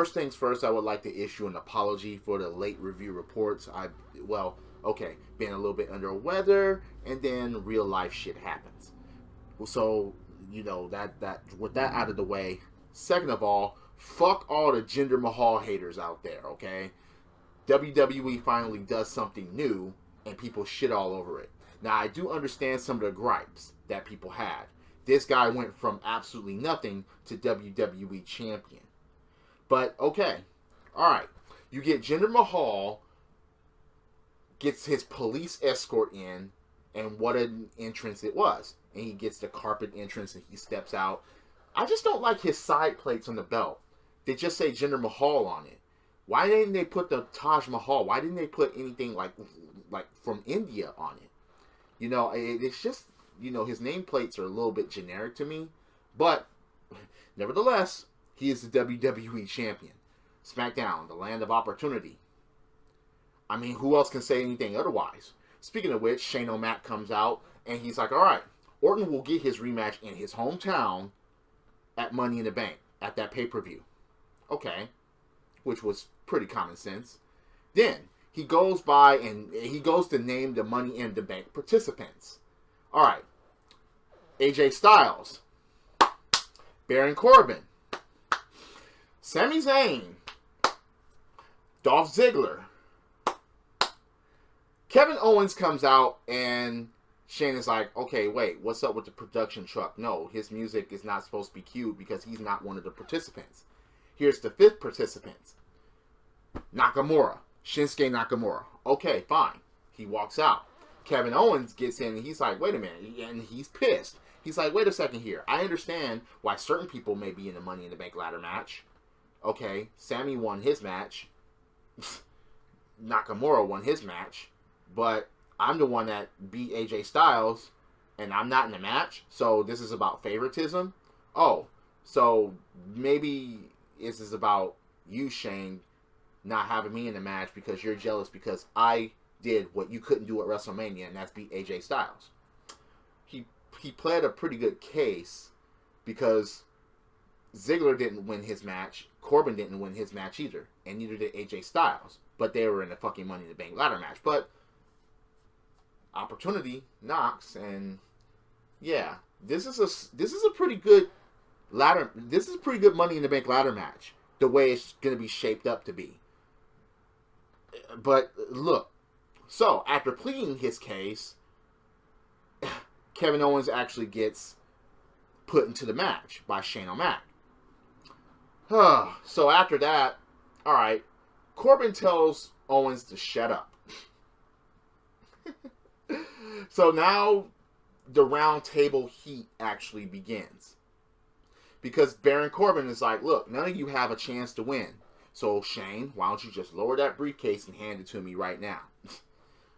first things first, I would like to issue an apology for the late review reports. Being a little bit under weather, and then real life shit happens. So, that with that out of the way, second of all, fuck all the Jinder Mahal haters out there, okay? WWE finally does something new, and people shit all over it. Now, I do understand some of the gripes that people had. This guy went from absolutely nothing to WWE champion. But, okay. Alright. You get Jinder Mahal, gets his police escort in, and what an entrance it was. And he gets the carpet entrance, and he steps out. I just don't like his side plates on the belt. They just say Jinder Mahal on it. Why didn't they put the Taj Mahal? Why didn't they put anything like from India on it? It's just, his nameplates are a little bit generic to me. But, nevertheless, he is the WWE champion. Smackdown, the land of opportunity. I mean, who else can say anything otherwise? Speaking of which, Shane O'Mac comes out, and he's like, alright, Orton will get his rematch in his hometown at Money in the Bank, at that pay-per-view. Okay. Which was pretty common sense. Then, he goes by and he goes to name the Money in the Bank participants. Alright. AJ Styles. Baron Corbin. Sami Zayn. Dolph Ziggler. Kevin Owens comes out and Shane is like, okay, wait, what's up with the production truck? No, his music is not supposed to be cued because he's not one of the participants. Here's the fifth participant. Nakamura. Shinsuke Nakamura. Okay, fine. He walks out. Kevin Owens gets in and he's like, wait a minute. And he's pissed. He's like, wait a second here. I understand why certain people may be in the Money in the Bank ladder match. Okay, Sammy won his match. Nakamura won his match. But I'm the one that beat AJ Styles, and I'm not in the match, so this is about favoritism? Oh, so maybe this is about you, Shane, not having me in the match because you're jealous because I did what you couldn't do at WrestleMania, and that's beat AJ Styles. He played a pretty good case because Ziggler didn't win his match, Corbin didn't win his match either, and neither did AJ Styles, but they were in a fucking Money in the Bank ladder match. But opportunity knocks, and yeah, this is a pretty good ladder. This is a pretty good Money in the Bank ladder match. The way it's going to be shaped up to be. But look, so after pleading his case, Kevin Owens actually gets put into the match by Shane O'Mac. So after that, all right, Corbin tells Owens to shut up. So now the round table heat actually begins. Because Baron Corbin is like, look, none of you have a chance to win. So Shane, why don't you just lower that briefcase and hand it to me right now?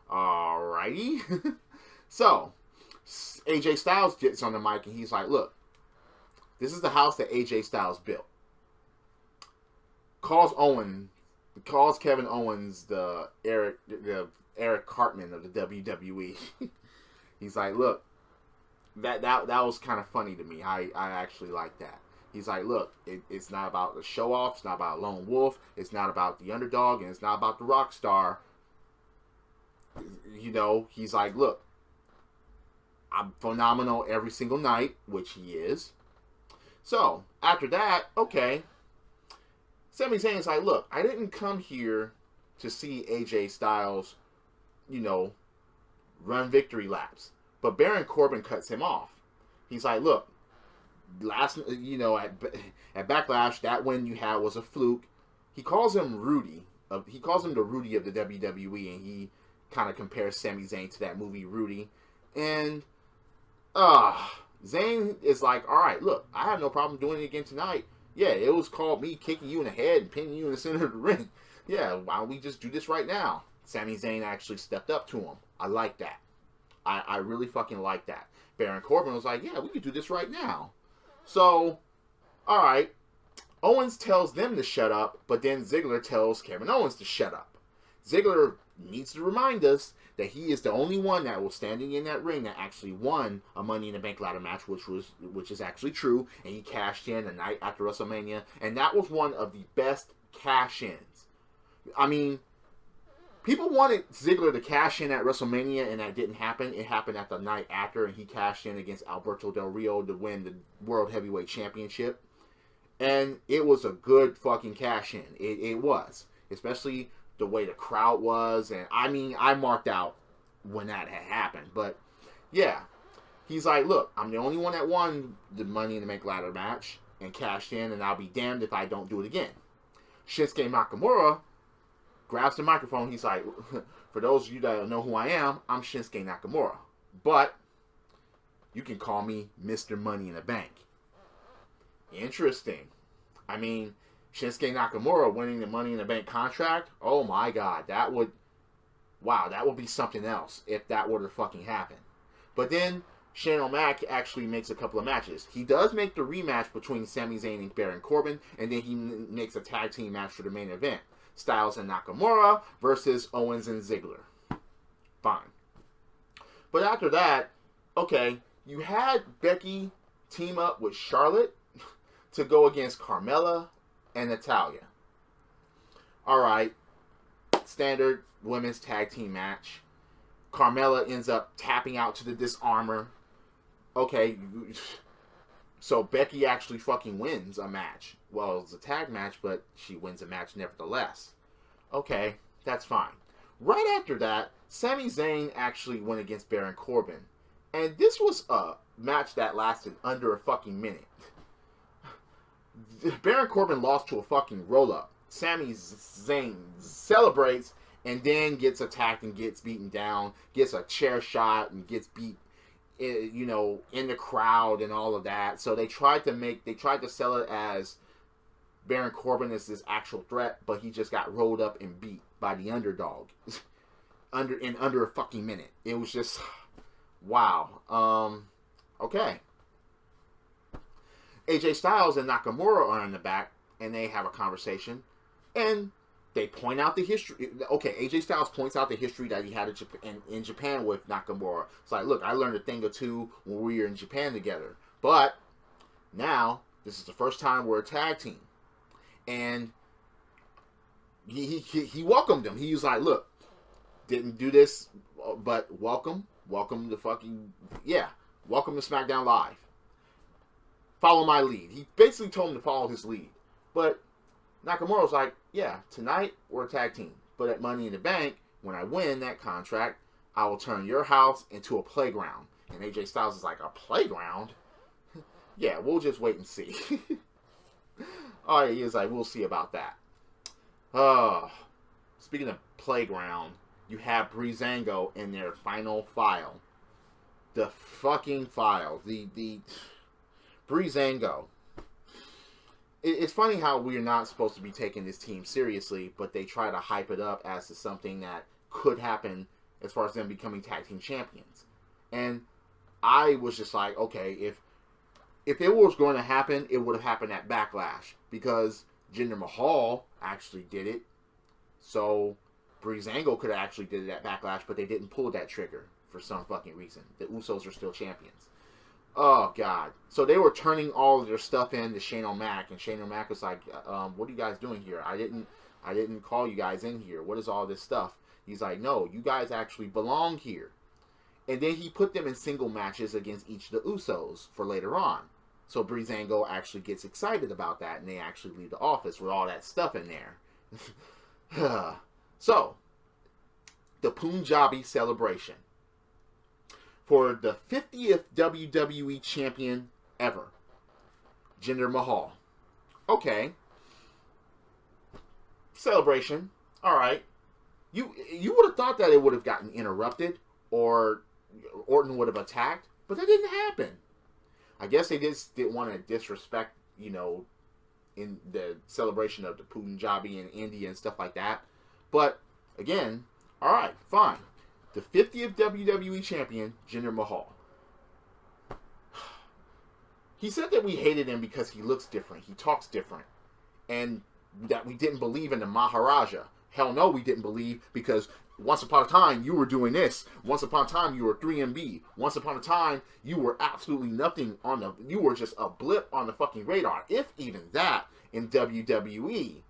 Alrighty. So, AJ Styles gets on the mic and he's like, look, this is the house that AJ Styles built. Calls Kevin Owens the Eric Cartman of the WWE. He's like, look, that was kind of funny to me. I actually like that. He's like, look, it's not about the show off. It's not about a lone wolf. It's not about the underdog, and it's not about the rock star. He's like, look, I'm phenomenal every single night, which he is. So after that, okay, Sami Zayn's like, look, I didn't come here to see AJ Styles, run victory laps. But Baron Corbin cuts him off. He's like, look, at Backlash, that win you had was a fluke. He calls him Rudy. He calls him the Rudy of the WWE, and he kind of compares Sami Zayn to that movie Rudy. And Zayn is like, all right, look, I have no problem doing it again tonight. Yeah, it was called me kicking you in the head and pinning you in the center of the ring. Yeah, why don't we just do this right now? Sami Zayn actually stepped up to him. I like that. I really fucking like that. Baron Corbin was like, yeah, we could do this right now. So, alright. Owens tells them to shut up, but then Ziggler tells Kevin Owens to shut up. Ziggler needs to remind us that he is the only one that was standing in that ring that actually won a Money in the Bank ladder match, which is actually true, and he cashed in the night after WrestleMania, and that was one of the best cash-ins. I mean, people wanted Ziggler to cash in at WrestleMania, and that didn't happen. It happened at the night after, and he cashed in against Alberto Del Rio to win the World Heavyweight Championship, and it was a good fucking cash-in. It was, especially the way the crowd was, and I mean, I marked out when that had happened, but yeah, he's like, look, I'm the only one that won the Money in the Bank ladder match and cashed in, and I'll be damned if I don't do it again. Shinsuke Nakamura grabs the microphone. He's like, for those of you that don't know who I am, I'm Shinsuke Nakamura, but you can call me Mr. Money in the Bank. Interesting. I mean, Shinsuke Nakamura winning the Money in the Bank contract, oh my god, that would be something else if that were to fucking happen. But then Shane O'Mac actually makes a couple of matches. He does make the rematch between Sami Zayn and Baron Corbin, and then he makes a tag team match for the main event. Styles and Nakamura versus Owens and Ziggler. Fine. But after that, okay, you had Becky team up with Charlotte to go against Carmella and Natalya. Alright, standard women's tag team match. Carmella ends up tapping out to the Disarmor. Okay, so Becky actually fucking wins a match. Well, it's a tag match, but she wins a match nevertheless. Okay, that's fine. Right after that, Sami Zayn actually went against Baron Corbin. And this was a match that lasted under a fucking minute. Baron Corbin lost to a fucking roll-up. Sami Zayn celebrates and then gets attacked and gets beaten down, gets a chair shot and gets beat, you know, in the crowd and all of that. So they tried to sell it as Baron Corbin is this actual threat, but he just got rolled up and beat by the underdog in under a fucking minute. It was just, wow. Okay. AJ Styles and Nakamura are in the back, and they have a conversation, and they point out the history. Okay, AJ Styles points out the history that he had in Japan with Nakamura. It's like, look, I learned a thing or two when we were in Japan together, but now this is the first time we're a tag team, and he welcomed him. He was like, look, didn't do this, but welcome to fucking, yeah, welcome to SmackDown Live. Follow my lead. He basically told him to follow his lead. But Nakamura was like, yeah, tonight we're a tag team. But at Money in the Bank, when I win that contract, I will turn your house into a playground. And AJ Styles is like, a playground? Yeah, we'll just wait and see. Alright, he is like, we'll see about that. Speaking of playground, you have Breezango in their final file. The fucking file. The Breezango. It's funny how we're not supposed to be taking this team seriously, but they try to hype it up as to something that could happen as far as them becoming tag team champions. And I was just like, okay, if it was going to happen, it would have happened at Backlash, because Jinder Mahal actually did it. So Breezango could have actually did it at Backlash, but they didn't pull that trigger for some fucking reason. The Usos are still champions. Oh, God. So they were turning all of their stuff in to Shane O'Mac, and Shane O'Mac was like, what are you guys doing here? I didn't call you guys in here. What is all this stuff? He's like, no, you guys actually belong here. And then he put them in single matches against each of the Usos for later on. So Breezango actually gets excited about that, and they actually leave the office with all that stuff in there. So, the Punjabi celebration. For the 50th WWE champion ever, Jinder Mahal. Okay. Celebration. Alright. You would have thought that it would have gotten interrupted, or Orton would have attacked, but that didn't happen. I guess they just didn't want to disrespect, you know, in the celebration of the Punjabi and India and stuff like that. But, again, alright, fine. The 50th WWE champion, Jinder Mahal. He said that we hated him because he looks different, he talks different, and that we didn't believe in the Maharaja. Hell no, we didn't believe, because Once upon a time, you were doing this. Once upon a time, you were 3MB. Once upon a time, you were absolutely nothing on the... You were just a blip on the fucking radar. If even that in WWE.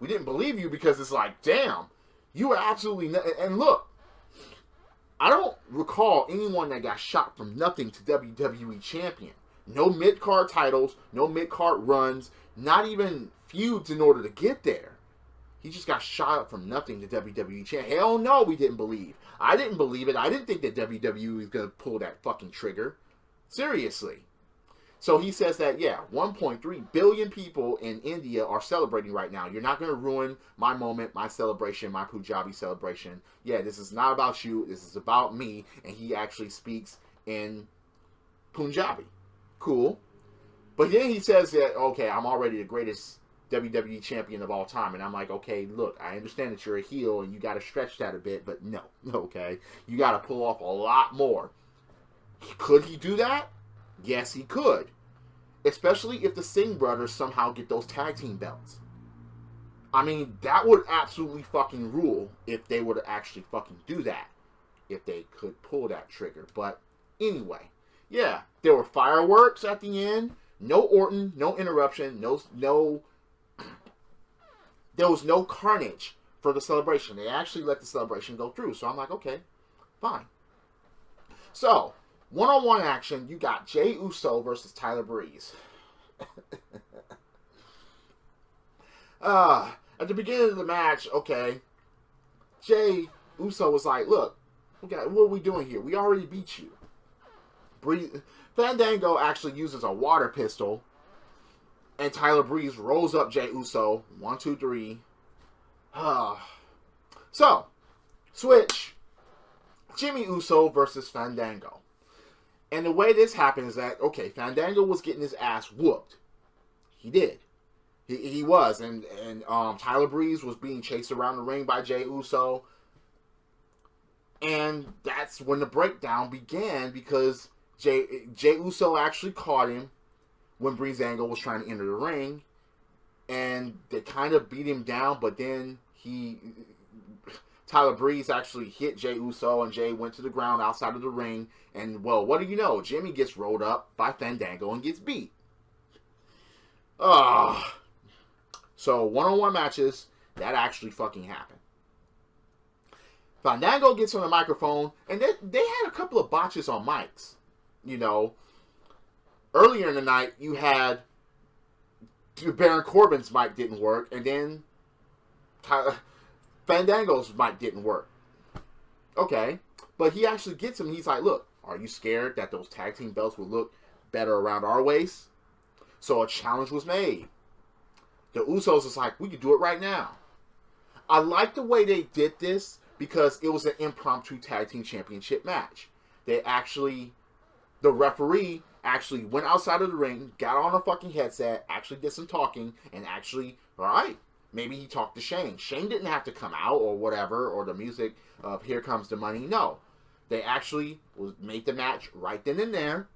We didn't believe you because it's like, damn, you were absolutely... And look, I don't recall anyone that got shot from nothing to WWE Champion. No mid-card titles, no mid-card runs, not even feuds in order to get there. He just got shot up from nothing to WWE Champion. Hell no, we didn't believe. I didn't believe it. I didn't think that WWE was going to pull that fucking trigger. Seriously. So he says that, yeah, 1.3 billion people in India are celebrating right now. You're not going to ruin my moment, my celebration, my Punjabi celebration. Yeah, this is not about you. This is about me. And he actually speaks in Punjabi. Cool. But then he says that, okay, I'm already the greatest WWE champion of all time. And I'm like, okay, look, I understand that you're a heel and you got to stretch that a bit, but no, okay? You got to pull off a lot more. Could he do that? Yes, he could. Especially if the Singh brothers somehow get those tag team belts. I mean, that would absolutely fucking rule if they were to actually fucking do that. If they could pull that trigger. But anyway, yeah, there were fireworks at the end. No Orton, no interruption, there was no carnage for the celebration. They actually let the celebration go through. So I'm like, okay, fine. So, one-on-one action, you got Jey Uso versus Tyler Breeze. At the beginning of the match, okay, Jey Uso was like, look, what are we doing here? We already beat you. Fandango actually uses a water pistol. And Tyler Breeze rolls up Jey Uso. 1, 2, 3. So, switch. Jimmy Uso versus Fandango. And the way this happened is that, okay, Fandango was getting his ass whooped. He did. He was. And Tyler Breeze was being chased around the ring by Jey Uso. And that's when the breakdown began because Jey Uso actually caught him when Breezango was trying to enter the ring, and they kind of beat him down, but then Tyler Breeze actually hit Jey Uso, and Jey went to the ground outside of the ring, and, well, what do you know? Jimmy gets rolled up by Fandango and gets beat. So, one-on-one matches, that actually fucking happened. Fandango gets on the microphone, and they had a couple of botches on mics, you know. Earlier in the night, you had Baron Corbin's mic didn't work, and then Fandango's mic didn't work. Okay, but he actually gets him. He's like, look, are you scared that those tag team belts will look better around our waist? So a challenge was made. The Usos is like, we could do it right now. I like the way they did this because it was an impromptu tag team championship match. The referee actually went outside of the ring, got on a fucking headset, actually did some talking, and actually, alright, maybe he talked to Shane. Shane didn't have to come out or whatever, or the music of Here Comes the Money. No. They actually made the match right then and there.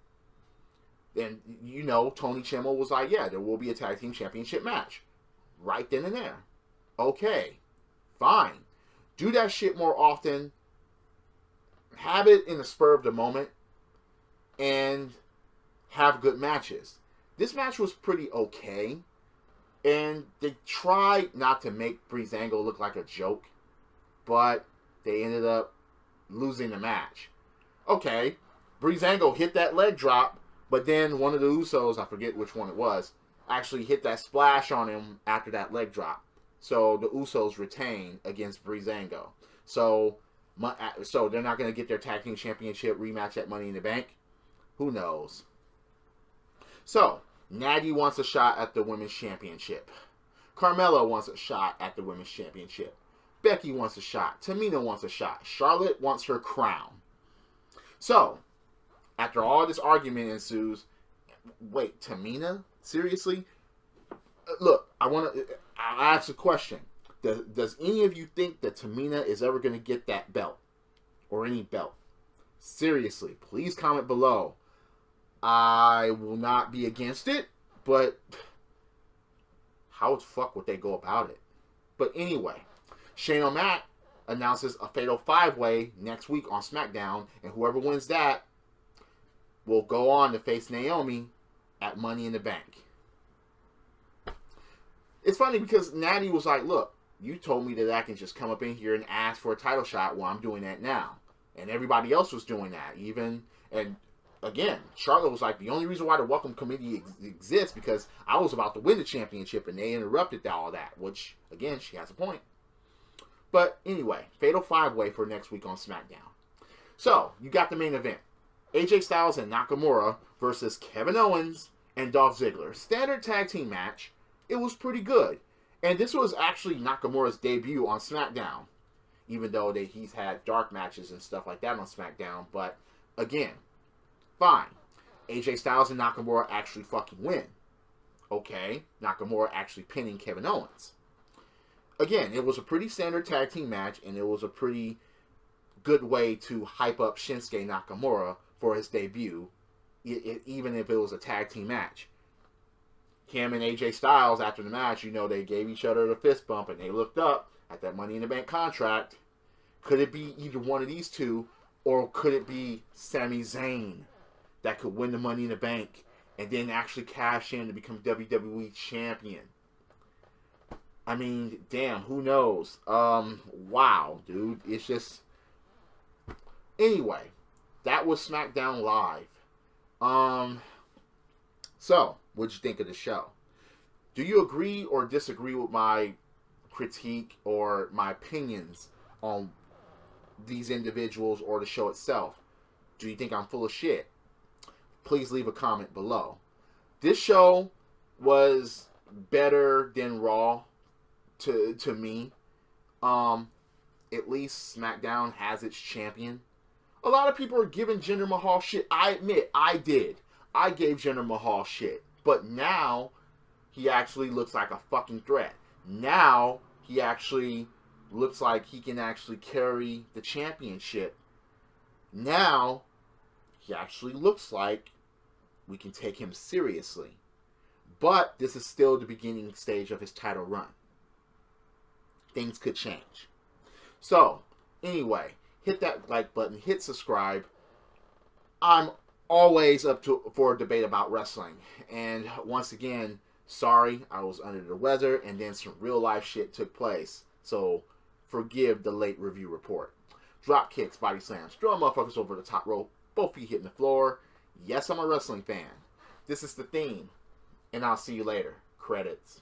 And, you know, Tony Chimmel was like, yeah, there will be a tag team championship match. Right then and there. Okay. Fine. Do that shit more often. Have it in the spur of the moment. And have good matches. This match was pretty okay. And they tried not to make Breezango look like a joke. But they ended up losing the match. Okay. Breezango hit that leg drop. But then one of the Usos, I forget which one it was, actually hit that splash on him after that leg drop. So the Usos retain against Breezango. So they're not going to get their tag team championship rematch at Money in the Bank? Who knows? So, Natty wants a shot at the Women's Championship. Carmella wants a shot at the Women's Championship. Becky wants a shot. Tamina wants a shot. Charlotte wants her crown. So, after all this argument ensues, wait, Tamina? Seriously? Look, I'll ask a question. Does any of you think that Tamina is ever going to get that belt? Or any belt? Seriously, please comment below. I will not be against it, but how the fuck would they go about it? But anyway, Shane O'Mac announces a fatal 5-way next week on SmackDown, and whoever wins that will go on to face Naomi at Money in the Bank. It's funny because Natty was like, look, you told me that I can just come up in here and ask for a title shot. Well, I'm doing that now. And everybody else was doing that. And again, Charlotte was like, the only reason why the Welcome Committee exists because I was about to win the championship and they interrupted all that. Which, again, she has a point. But anyway, fatal 5-way for next week on SmackDown. So, you got the main event. AJ Styles and Nakamura versus Kevin Owens and Dolph Ziggler. Standard tag team match. It was pretty good. And this was actually Nakamura's debut on SmackDown. Even though he's had dark matches and stuff like that on SmackDown. But, again, fine. AJ Styles and Nakamura actually fucking win. Okay. Nakamura actually pinning Kevin Owens. Again, it was a pretty standard tag team match. And it was a pretty good way to hype up Shinsuke Nakamura for his debut. Even if it was a tag team match. Him and AJ Styles, after the match, they gave each other the fist bump and they looked up at that Money in the Bank contract. Could it be either one of these two, or could it be Sami Zayn that could win the Money in the Bank and then actually cash in to become WWE Champion? I mean, damn, who knows? Wow, dude. It's just... Anyway, that was SmackDown Live. So, what'd you think of the show? Do you agree or disagree with my critique or my opinions on these individuals or the show itself? Do you think I'm full of shit? Please leave a comment below. This show was better than Raw to me. At least SmackDown has its champion. A lot of people are giving Jinder Mahal shit. I admit, I did. I gave Jinder Mahal shit. But now, he actually looks like a fucking threat. Now, he actually looks like he can actually carry the championship. Now, he actually looks like we can take him seriously. But this is still the beginning stage of his title run. Things could change. So, anyway, hit that like button, hit subscribe. I'm always up for a debate about wrestling. And once again, sorry, I was under the weather and then some real life shit took place. So, forgive the late review report. Drop kicks, body slams, throw motherfuckers over the top rope, both feet hitting the floor. Yes, I'm a wrestling fan. This is the theme. And I'll see you later. Credits.